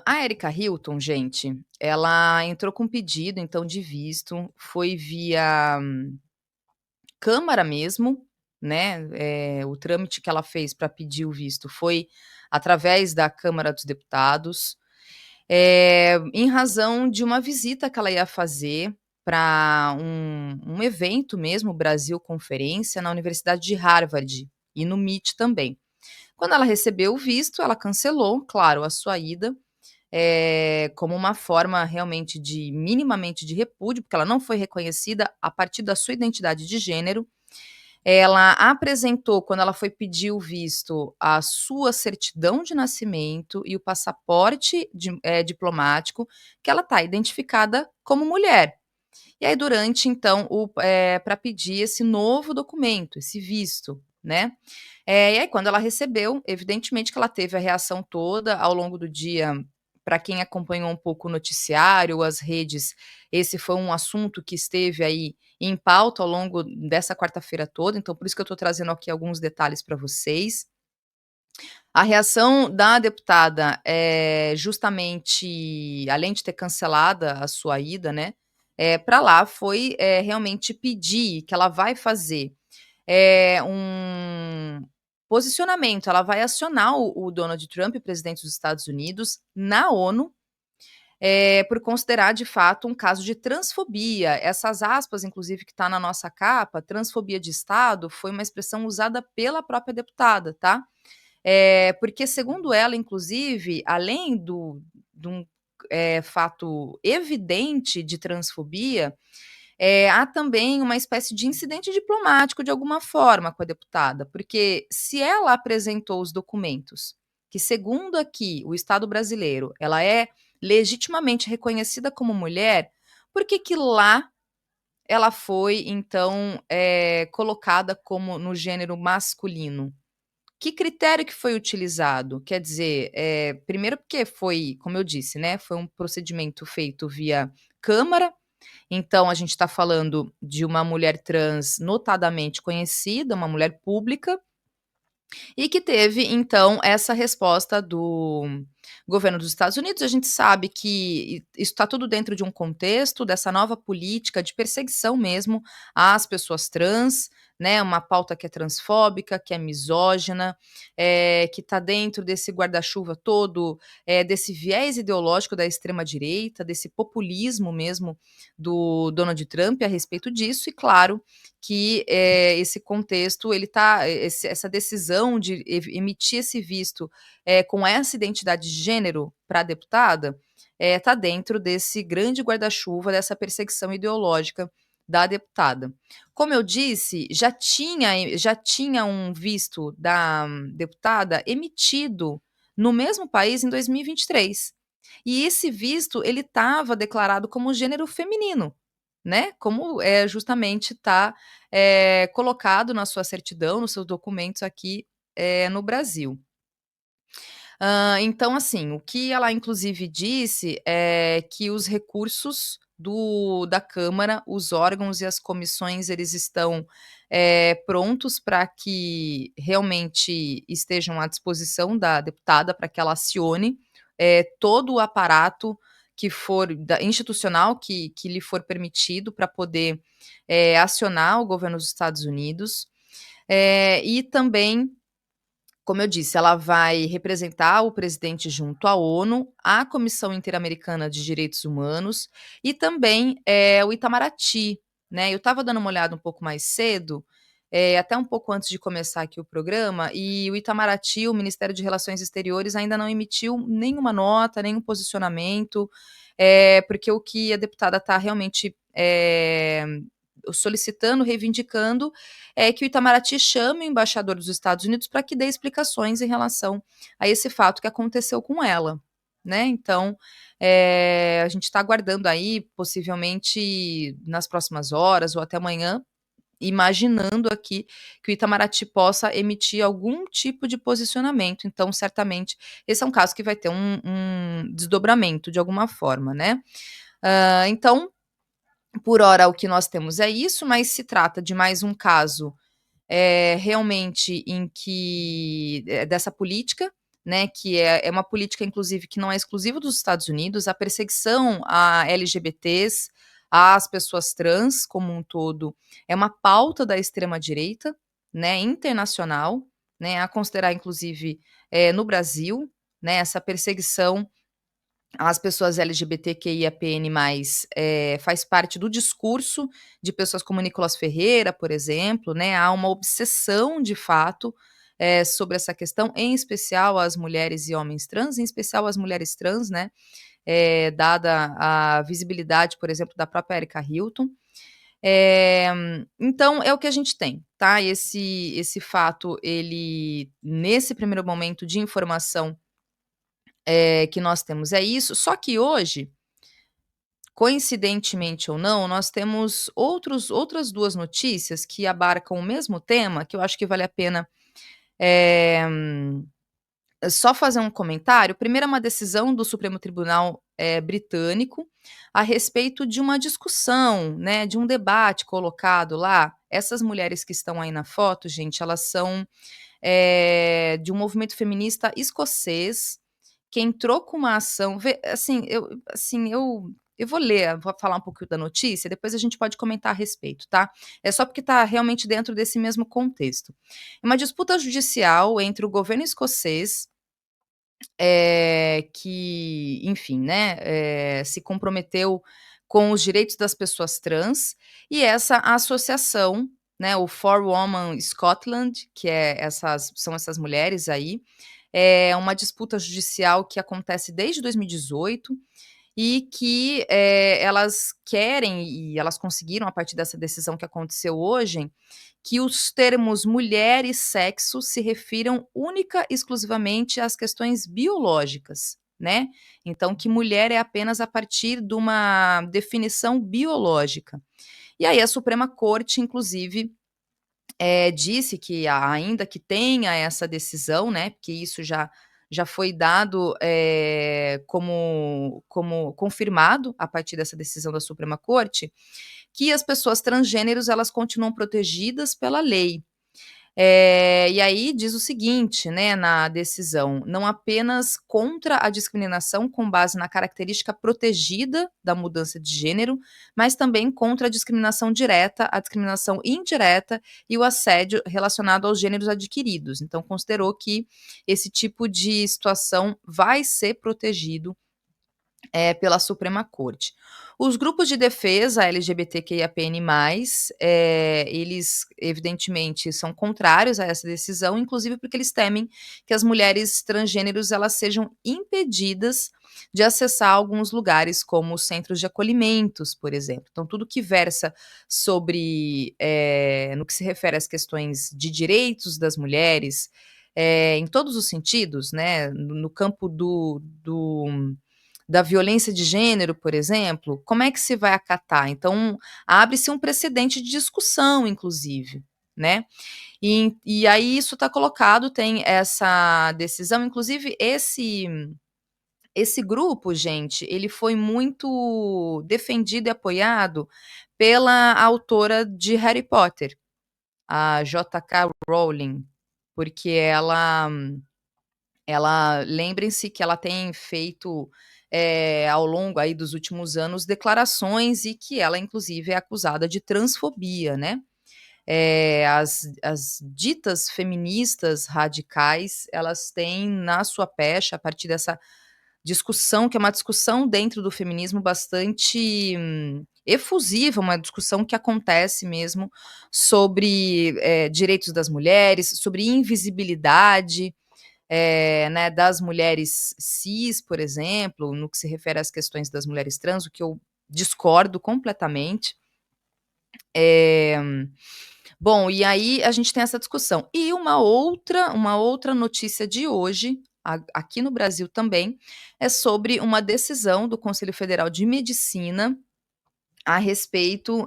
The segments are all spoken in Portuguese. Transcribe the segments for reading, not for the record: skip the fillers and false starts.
A Erika Hilton, gente, ela entrou com pedido, então, de visto, foi via Câmara mesmo, né, o trâmite que ela fez para pedir o visto foi através da Câmara dos Deputados, em razão de uma visita que ela ia fazer para um evento mesmo, Brasil Conferência, na Universidade de Harvard e no MIT também. Quando ela recebeu o visto, ela cancelou, claro, a sua ida, como uma forma realmente de minimamente de repúdio, porque ela não foi reconhecida a partir da sua identidade de gênero. Ela apresentou, quando ela foi pedir o visto, a sua certidão de nascimento e o passaporte diplomático, que ela está identificada como mulher. E aí durante então para pedir esse novo documento, esse visto, né. E aí quando ela recebeu, evidentemente que ela teve a reação toda ao longo do dia. Para quem acompanhou um pouco o noticiário, as redes, esse foi um assunto que esteve aí em pauta ao longo dessa quarta-feira toda, então por isso que eu estou trazendo aqui alguns detalhes para vocês. A reação da deputada é justamente, além de ter cancelada a sua ida, né, pra lá foi, realmente pedir que ela vai fazer, um posicionamento, ela vai acionar o Donald Trump, o presidente dos Estados Unidos, na ONU, por considerar de fato um caso de transfobia. Essas aspas, inclusive, que está na nossa capa, transfobia de Estado, foi uma expressão usada pela própria deputada, tá? Porque segundo ela, inclusive, além de um, fato evidente de transfobia, há também uma espécie de incidente diplomático de alguma forma com a deputada, porque se ela apresentou os documentos, que segundo aqui o Estado brasileiro, ela é legitimamente reconhecida como mulher, por que que lá ela foi então, colocada como no gênero masculino? Que critério que foi utilizado? Quer dizer, primeiro porque foi, como eu disse, né, foi um procedimento feito via Câmara, então a gente está falando de uma mulher trans notadamente conhecida, uma mulher pública, e que teve então essa resposta do governo dos Estados Unidos. A gente sabe que isso está tudo dentro de um contexto dessa nova política de perseguição mesmo às pessoas trans, né, uma pauta que é transfóbica, que é misógina, que está dentro desse guarda-chuva todo, desse viés ideológico da extrema direita, desse populismo mesmo do Donald Trump a respeito disso, e claro que esse contexto, ele tá, essa decisão de emitir esse visto com essa identidade de gênero para a deputada, está dentro desse grande guarda-chuva, dessa perseguição ideológica da deputada. Como eu disse, já tinha um visto da deputada emitido no mesmo país em 2023. E esse visto, ele estava declarado como gênero feminino, né, como justamente está colocado na sua certidão, nos seus documentos aqui, no Brasil. Então, assim, o que ela inclusive disse é que os recursos da Câmara, os órgãos e as comissões, eles estão, prontos para que realmente estejam à disposição da deputada, para que ela acione, todo o aparato que for institucional que lhe for permitido para poder, acionar o governo dos Estados Unidos. E também, como eu disse, ela vai representar o presidente junto à ONU, à Comissão Interamericana de Direitos Humanos e também, o Itamaraty, né. Eu estava dando uma olhada um pouco mais cedo, até um pouco antes de começar aqui o programa, e o Itamaraty, o Ministério de Relações Exteriores, ainda não emitiu nenhuma nota, nenhum posicionamento, porque o que a deputada está realmente, solicitando, reivindicando, é que o Itamaraty chame o embaixador dos Estados Unidos para que dê explicações em relação a esse fato que aconteceu com ela, né. Então, a gente está aguardando aí, possivelmente nas próximas horas ou até amanhã, imaginando aqui que o Itamaraty possa emitir algum tipo de posicionamento. Então, certamente, esse é um caso que vai ter um desdobramento de alguma forma, né. Então, por hora, o que nós temos é isso, mas se trata de mais um caso, realmente em que dessa política, né, que é uma política, inclusive, que não é exclusiva dos Estados Unidos, a perseguição a LGBTs, às pessoas trans como um todo, é uma pauta da extrema-direita, né, internacional, né, a considerar, inclusive, no Brasil, né, essa perseguição às pessoas LGBTQIAPN+, faz parte do discurso de pessoas como Nicolas Ferreira, por exemplo, né, há uma obsessão de fato, sobre essa questão, em especial as mulheres e homens trans, em especial as mulheres trans, né, dada a visibilidade, por exemplo, da própria Erika Hilton. Eh, então é o que a gente tem, tá, esse fato, ele nesse primeiro momento de informação que nós temos é isso, só que hoje, coincidentemente ou não, nós temos outras 2 notícias que abarcam o mesmo tema, que eu acho que vale a pena, eh, só fazer um comentário. Primeiro é uma decisão do Supremo Tribunal, britânico, a respeito de uma discussão, né, de um debate colocado lá. Essas mulheres que estão aí na foto, gente, elas são de um movimento feminista escocês, que entrou com uma ação eu vou ler, vou falar um pouquinho da notícia, depois a gente pode comentar a respeito, tá. É só porque está realmente dentro desse mesmo contexto. É uma disputa judicial entre o governo escocês, que, enfim, né, se comprometeu com os direitos das pessoas trans, e essa associação, né, o For Women Scotland, que são essas mulheres aí, é uma disputa judicial que acontece desde 2018 e que, elas querem e elas conseguiram, a partir dessa decisão que aconteceu hoje, que os termos mulher e sexo se refiram única e exclusivamente às questões biológicas, né. Então que mulher é apenas a partir de uma definição biológica. E aí a Suprema Corte, inclusive, disse que ainda que tenha essa decisão, né, porque isso já foi dado, como confirmado a partir dessa decisão da Suprema Corte, que as pessoas transgêneros elas continuam protegidas pela lei. E aí diz o seguinte, né, na decisão: "Não apenas contra a discriminação com base na característica protegida da mudança de gênero, mas também contra a discriminação direta, a discriminação indireta e o assédio relacionado aos gêneros adquiridos". Então considerou que esse tipo de situação vai ser protegido pela Suprema Corte. Os grupos de defesa LGBTQIAPN+, eles evidentemente são contrários a essa decisão, inclusive porque eles temem que as mulheres transgêneros elas sejam impedidas de acessar alguns lugares, como os centros de acolhimentos, por exemplo. Então tudo que versa sobre, no que se refere às questões de direitos das mulheres, em todos os sentidos, né, no campo da violência de gênero, por exemplo, como é que se vai acatar? Então, abre-se um precedente de discussão, inclusive, né. E aí isso está colocado, tem essa decisão, inclusive esse grupo, gente, ele foi muito defendido e apoiado pela autora de Harry Potter, a J.K. Rowling, porque ela lembrem-se que ela tem feito, ao longo aí dos últimos anos, declarações e que ela inclusive é acusada de transfobia, né. As ditas feministas radicais, elas têm na sua pecha, a partir dessa discussão, que é uma discussão dentro do feminismo bastante efusiva, uma discussão que acontece mesmo sobre, direitos das mulheres, sobre invisibilidade, né, das mulheres cis, por exemplo, no que se refere às questões das mulheres trans, o que eu discordo completamente. Eh, bom, e aí a gente tem essa discussão. E uma outra notícia de hoje, aqui no Brasil também, é sobre uma decisão do Conselho Federal de Medicina a respeito,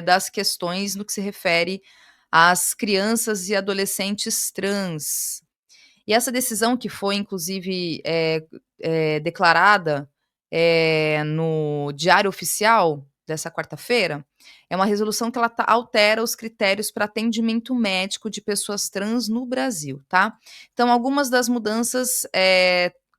das questões no que se refere às crianças e adolescentes trans. E essa decisão que foi inclusive, declarada, no Diário Oficial, dessa quarta-feira, é uma resolução que ela altera os critérios para atendimento médico de pessoas trans no Brasil, tá? Então, algumas das mudanças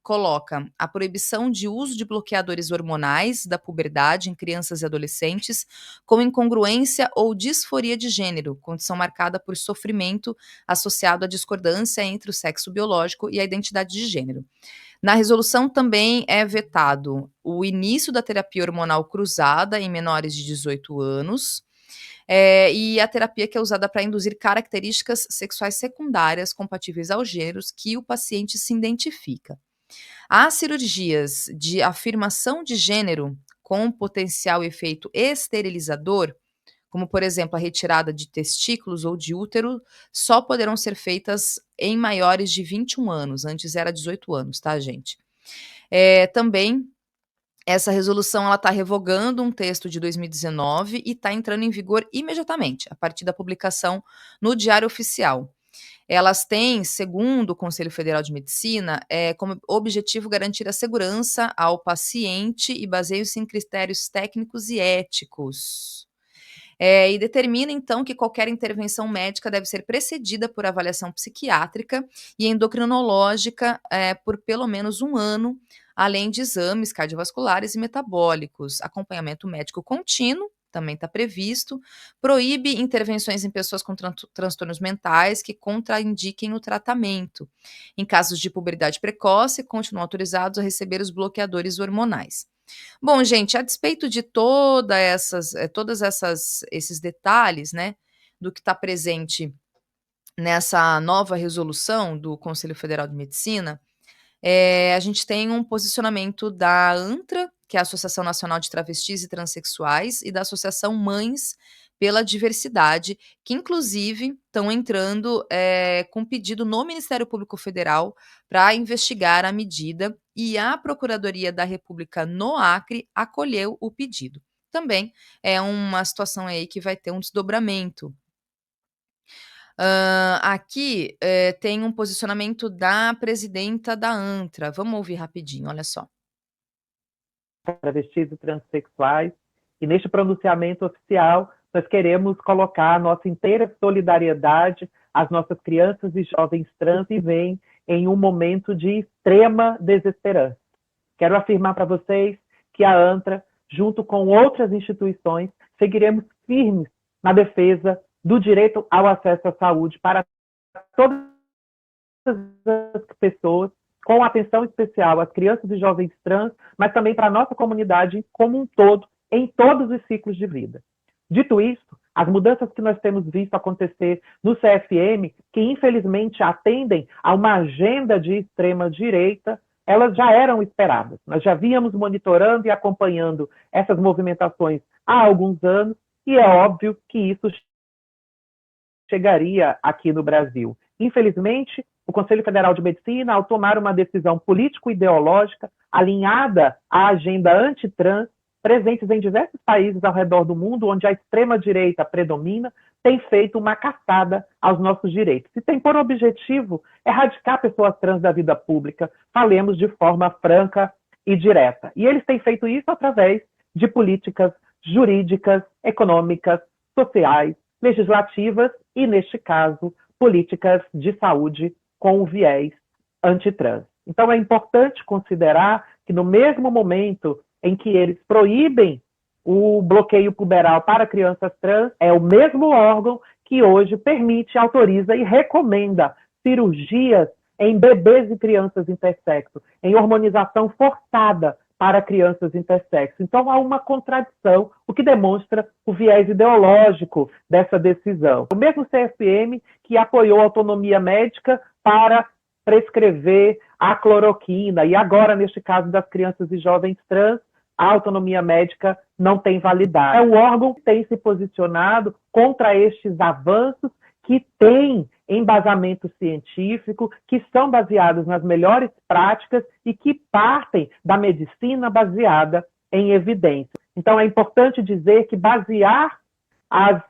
coloca a proibição de uso de bloqueadores hormonais da puberdade em crianças e adolescentes com incongruência ou disforia de gênero, condição marcada por sofrimento associado à discordância entre o sexo biológico e a identidade de gênero. Na resolução também é vetado o início da terapia hormonal cruzada em menores de 18 anos, e a terapia que é usada para induzir características sexuais secundárias compatíveis aos gêneros que o paciente se identifica. As cirurgias de afirmação de gênero com potencial efeito esterilizador, como por exemplo a retirada de testículos ou de útero, só poderão ser feitas em maiores de 21 anos. Antes era 18 anos, tá, gente? Também essa resolução ela está revogando um texto de 2019 e está entrando em vigor imediatamente, a partir da publicação no Diário Oficial. Elas têm, segundo o Conselho Federal de Medicina, como objetivo garantir a segurança ao paciente e baseiam-se em critérios técnicos e éticos. E determina, então, que qualquer intervenção médica deve ser precedida por avaliação psiquiátrica e endocrinológica por pelo menos 1 ano, além de exames cardiovasculares e metabólicos, acompanhamento médico contínuo, também está previsto, proíbe intervenções em pessoas com transtornos mentais que contraindiquem o tratamento. Em casos de puberdade precoce, continuam autorizados a receber os bloqueadores hormonais. Bom, gente, a despeito de todos esses detalhes, né, do que está presente nessa nova resolução do Conselho Federal de Medicina, a gente tem um posicionamento da ANTRA, que é a Associação Nacional de Travestis e Transsexuais, e da Associação Mães pela Diversidade, que inclusive estão entrando com pedido no Ministério Público Federal para investigar a medida, e a Procuradoria da República no Acre acolheu o pedido. Também é uma situação aí que vai ter um desdobramento. Aqui tem um posicionamento da presidenta da ANTRA. Vamos ouvir rapidinho, olha só. Travestis e transexuais, e neste pronunciamento oficial nós queremos colocar a nossa inteira solidariedade às nossas crianças e jovens trans que vêm em um momento de extrema desesperança. Quero afirmar para vocês que a ANTRA, junto com outras instituições, seguiremos firmes na defesa do direito ao acesso à saúde para todas as pessoas, com atenção especial às crianças e jovens trans, mas também para a nossa comunidade como um todo, em todos os ciclos de vida. Dito isto, as mudanças que nós temos visto acontecer no CFM, que infelizmente atendem a uma agenda de extrema-direita, elas já eram esperadas. Nós já víamos monitorando e acompanhando essas movimentações há alguns anos, e é óbvio que isso chegaria aqui no Brasil. Infelizmente, o Conselho Federal de Medicina, ao tomar uma decisão político-ideológica alinhada à agenda antitrans, presentes em diversos países ao redor do mundo, onde a extrema-direita predomina, tem feito uma caçada aos nossos direitos. E tem por objetivo erradicar pessoas trans da vida pública, falemos de forma franca e direta. E eles têm feito isso através de políticas jurídicas, econômicas, sociais, legislativas e, neste caso, políticas de saúde com o viés antitrans. Então, é importante considerar que, no mesmo momento em que eles proíbem o bloqueio puberal para crianças trans, é o mesmo órgão que hoje permite, autoriza e recomenda cirurgias em bebês e crianças intersexo, em hormonização forçada para crianças intersexo. Então, há uma contradição, o que demonstra o viés ideológico dessa decisão. O mesmo CFM que apoiou a autonomia médica para prescrever a cloroquina, e agora, neste caso das crianças e jovens trans, a autonomia médica não tem validade. É o órgão que tem se posicionado contra estes avanços que têm embasamento científico, que são baseados nas melhores práticas e que partem da medicina baseada em evidência. Então, é importante dizer que basear as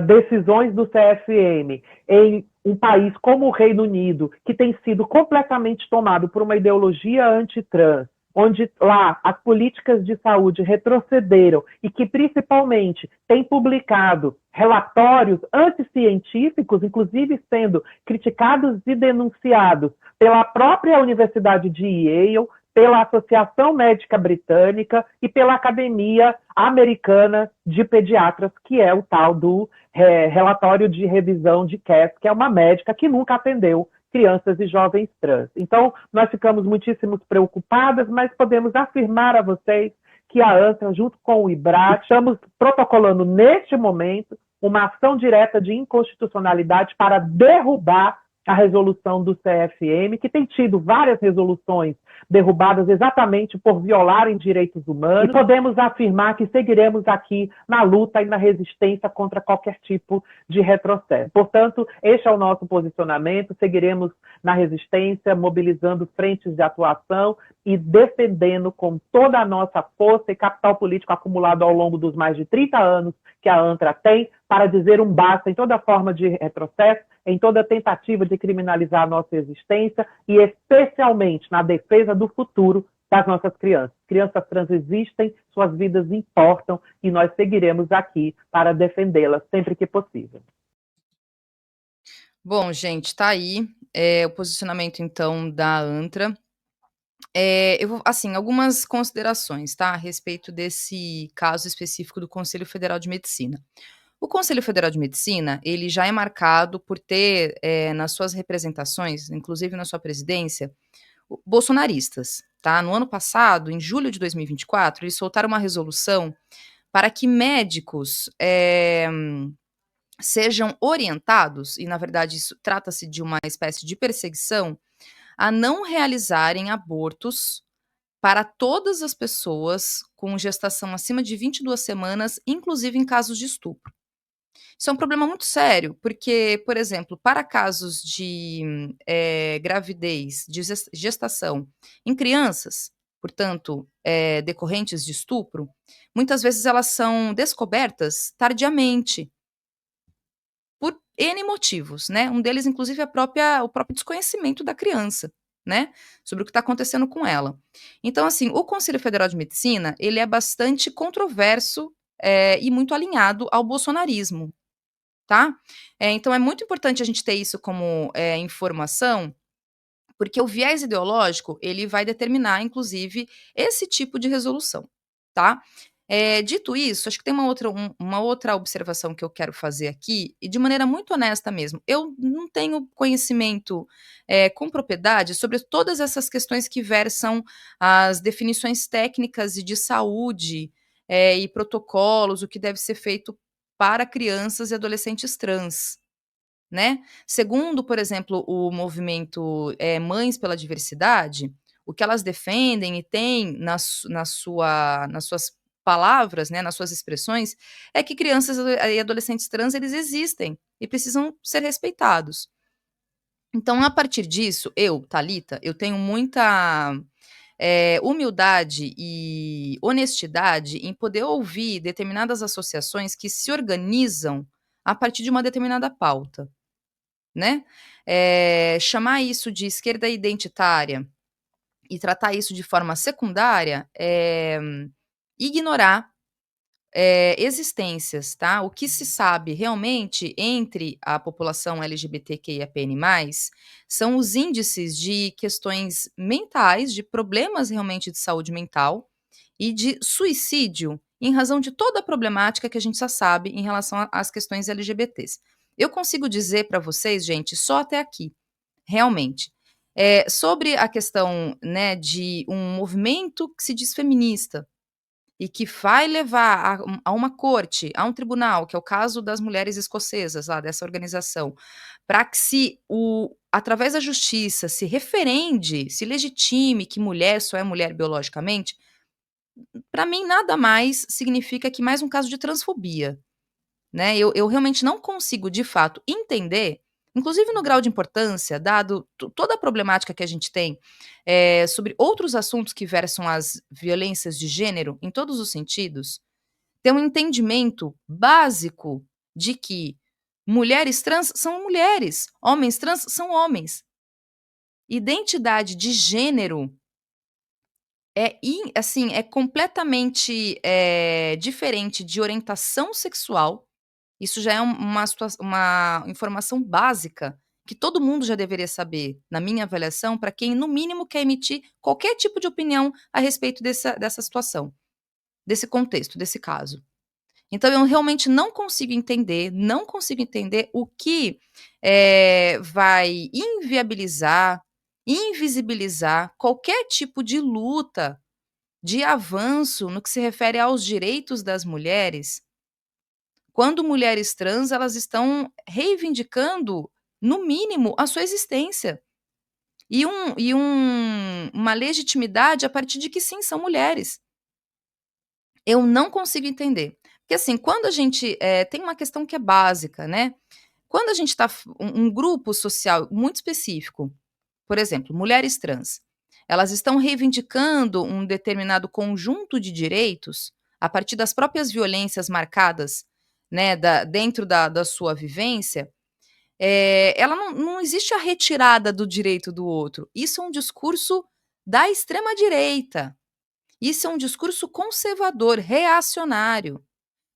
decisões do CFM em um país como o Reino Unido, que tem sido completamente tomado por uma ideologia antitrans, onde lá as políticas de saúde retrocederam e que principalmente tem publicado relatórios anticientíficos, inclusive sendo criticados e denunciados pela própria Universidade de Yale, pela Associação Médica Britânica e pela Academia Americana de Pediatras, que é o tal do relatório de revisão de Cass, que é uma médica que nunca atendeu crianças e jovens trans. Então, nós ficamos muitíssimo preocupadas, mas podemos afirmar a vocês que a ANTRA, junto com o IBRAT, estamos protocolando neste momento uma ação direta de inconstitucionalidade para derrubar a resolução do CFM, que tem tido várias resoluções derrubadas exatamente por violarem direitos humanos, e podemos afirmar que seguiremos aqui na luta e na resistência contra qualquer tipo de retrocesso. Portanto, este é o nosso posicionamento, seguiremos na resistência, mobilizando frentes de atuação e defendendo com toda a nossa força e capital político acumulado ao longo dos mais de 30 anos que a ANTRA tem, para dizer um basta em toda forma de retrocesso, em toda tentativa de criminalizar a nossa existência e especialmente na defesa do futuro das nossas crianças. Crianças trans existem, suas vidas importam e nós seguiremos aqui para defendê-las sempre que possível. Bom, gente, tá aí o posicionamento, então, da ANTRA. Eu vou, assim, algumas considerações, tá, a respeito desse caso específico do Conselho Federal de Medicina. O Conselho Federal de Medicina, ele já é marcado por ter, nas suas representações, inclusive na sua presidência, bolsonaristas, tá? No ano passado, em julho de 2024, eles soltaram uma resolução para que médicos sejam orientados, e na verdade isso trata-se de uma espécie de perseguição, a não realizarem abortos para todas as pessoas com gestação acima de 22 semanas, inclusive em casos de estupro. Isso é um problema muito sério, porque, por exemplo, para casos de gravidez, de gestação em crianças, portanto, decorrentes de estupro, muitas vezes elas são descobertas tardiamente, por N motivos, né? Um deles, inclusive, é o próprio desconhecimento da criança, né? Sobre o que está acontecendo com ela. Então, assim, o Conselho Federal de Medicina, ele é bastante controverso e muito alinhado ao bolsonarismo, tá? Então é muito importante a gente ter isso como informação, porque o viés ideológico, ele vai determinar, inclusive, esse tipo de resolução, tá? Dito isso, acho que tem uma outra observação que eu quero fazer aqui, e de maneira muito honesta mesmo. Eu não tenho conhecimento com propriedade sobre todas essas questões que versam as definições técnicas e de saúde e protocolos, o que deve ser feito para crianças e adolescentes trans, né. Segundo, por exemplo, o movimento, Mães pela Diversidade, o que elas defendem e têm nas suas palavras, né, nas suas expressões, é que crianças e adolescentes trans, eles existem e precisam ser respeitados. Então, a partir disso, eu, Thalita, eu tenho muita humildade e honestidade em poder ouvir determinadas associações que se organizam a partir de uma determinada pauta, né. Chamar isso de esquerda identitária e tratar isso de forma secundária é ignorar existências, tá. O que se sabe realmente entre a população LGBTQIAPN+, são os índices de questões mentais, de problemas realmente de saúde mental e de suicídio, em razão de toda a problemática que a gente já sabe em relação às questões LGBTs. Eu consigo dizer para vocês, gente, só até aqui, realmente. Sobre a questão, né, de um movimento que se diz feminista, e que vai levar a uma corte, a um tribunal, que é o caso das mulheres escocesas lá dessa organização, para que através da justiça se referende, se legitime que mulher só é mulher biologicamente, para mim nada mais significa que mais um caso de transfobia, né. Eu realmente não consigo de fato entender, inclusive no grau de importância, dado toda a problemática que a gente tem, sobre outros assuntos que versam as violências de gênero em todos os sentidos, ter um entendimento básico de que mulheres trans são mulheres, homens trans são homens. Identidade de gênero assim, é completamente, diferente de orientação sexual. Isso já é uma informação básica, que todo mundo já deveria saber, na minha avaliação, para quem no mínimo quer emitir qualquer tipo de opinião a respeito dessa situação, desse contexto, desse caso. Então eu realmente não consigo entender o que, vai inviabilizar, invisibilizar qualquer tipo de luta, de avanço no que se refere aos direitos das mulheres, quando mulheres trans elas estão reivindicando, no mínimo, a sua existência. Uma legitimidade a partir de que sim, são mulheres. Eu não consigo entender. Porque assim, quando a gente, tem uma questão que é básica, né, quando a gente está um grupo social muito específico, por exemplo, mulheres trans, elas estão reivindicando um determinado conjunto de direitos, a partir das próprias violências marcadas, né, dentro da sua vivência, ela não existe a retirada do direito do outro. Isso é um discurso da extrema direita. Isso é um discurso conservador, reacionário.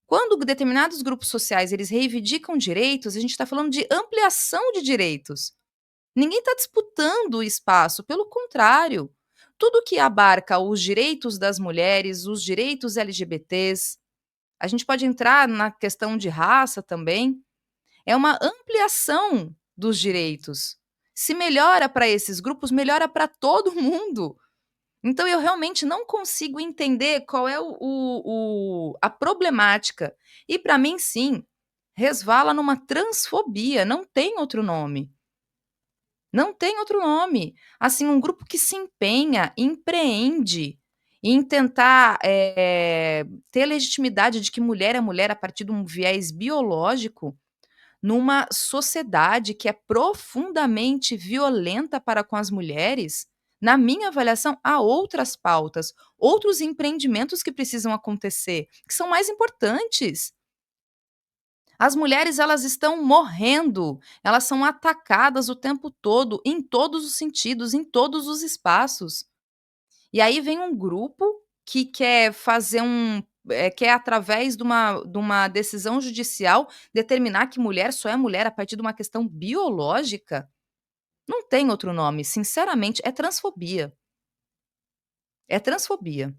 Quando determinados grupos sociais eles reivindicam direitos, a gente está falando de ampliação de direitos. Ninguém está disputando o espaço, pelo contrário. Tudo que abarca os direitos das mulheres, os direitos LGBTs, a gente pode entrar na questão de raça também, é uma ampliação dos direitos. Se melhora para esses grupos, melhora para todo mundo. Então eu realmente não consigo entender qual é a problemática. E para mim, sim, resvala numa transfobia, não tem outro nome. Não tem outro nome. Assim, um grupo que se empenha, empreende em tentar, ter legitimidade de que mulher é mulher a partir de um viés biológico, numa sociedade que é profundamente violenta para com as mulheres, na minha avaliação, há outras pautas, outros empreendimentos que precisam acontecer, que são mais importantes. As mulheres elas estão morrendo, elas são atacadas o tempo todo, em todos os sentidos, em todos os espaços. E aí vem um grupo que quer fazer quer através de uma decisão judicial determinar que mulher só é mulher a partir de uma questão biológica. Não tem outro nome, sinceramente, é transfobia. É transfobia.